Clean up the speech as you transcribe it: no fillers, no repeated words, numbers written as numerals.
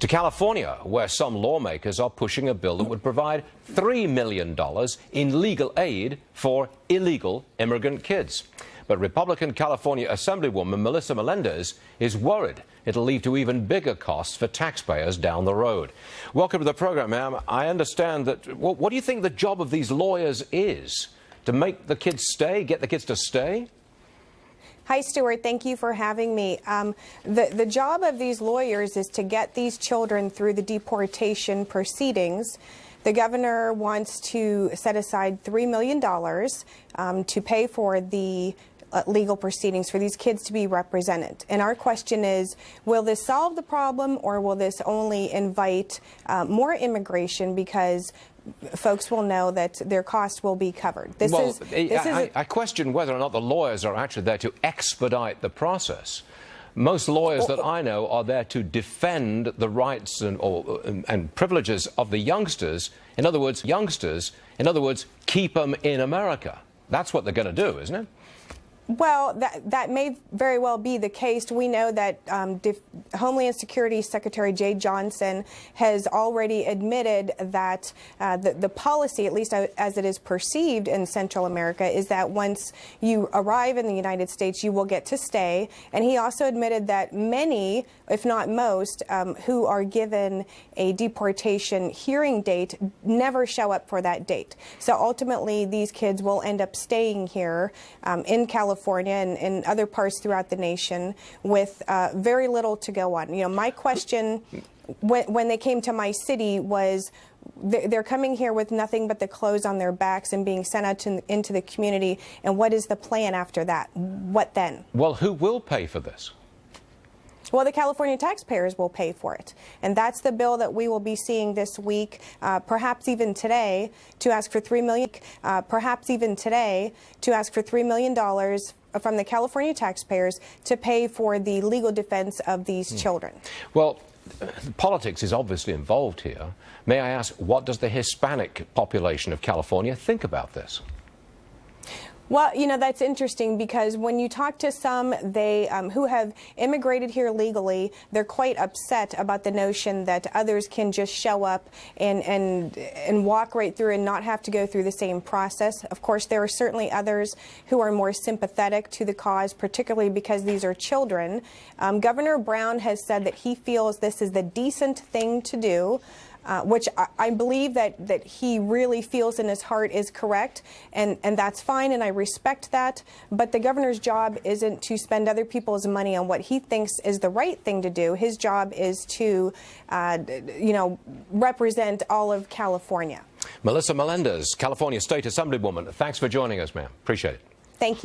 To California, where some lawmakers are pushing a bill that would provide $3 million in legal aid for illegal immigrant kids. But Republican California Assemblywoman Melissa Melendez is worried it'll lead to even bigger costs for taxpayers down the road. Welcome to the program, ma'am. I understand that. What do you think the job of these lawyers is? To make the kids stay, get the kids to stay? Hi, Stuart. Thank you for having me. The job of these lawyers is to get these children through the deportation proceedings. The governor wants to set aside $3 million to pay for the legal proceedings for these kids to be represented. And our question is, will this solve the problem, or will this only invite more immigration because folks will know that their cost will be covered? I question whether or not the lawyers are actually there to expedite the process. Most lawyers that I know are there to defend the rights and privileges of the youngsters. In other words, keep them in America. That's what they're going to do, isn't it? Well, that may very well be the case. We know that Homeland Security Secretary Jeh Johnson has already admitted that the policy, at least as it is perceived in Central America, is that once you arrive in the United States, you will get to stay. And he also admitted that many, if not most, who are given a deportation hearing date never show up for that date. So ultimately, these kids will end up staying here in California and other parts throughout the nation with very little to go on. You know, my question when they came to my city was, they're coming here with nothing but the clothes on their backs and being sent out into the community. And what is the plan after that? What then? Well, who will pay for this? Well, the California taxpayers will pay for it. And that's the bill that we will be seeing this week, perhaps even today, to ask for $3 million from the California taxpayers to pay for the legal defense of these children. Well, politics is obviously involved here. May I ask, what does the Hispanic population of California think about this? Well, you know, that's interesting, because when you talk to some who have immigrated here legally, they're quite upset about the notion that others can just show up and walk right through and not have to go through the same process. Of course, there are certainly others who are more sympathetic to the cause, particularly because these are children. Governor Brown has said that he feels this is the decent thing to do. Which I believe that he really feels in his heart is correct, and that's fine, and I respect that. But the governor's job isn't to spend other people's money on what he thinks is the right thing to do. His job is to, represent all of California. Melissa Melendez, California State Assemblywoman, thanks for joining us, ma'am. Appreciate it. Thank you.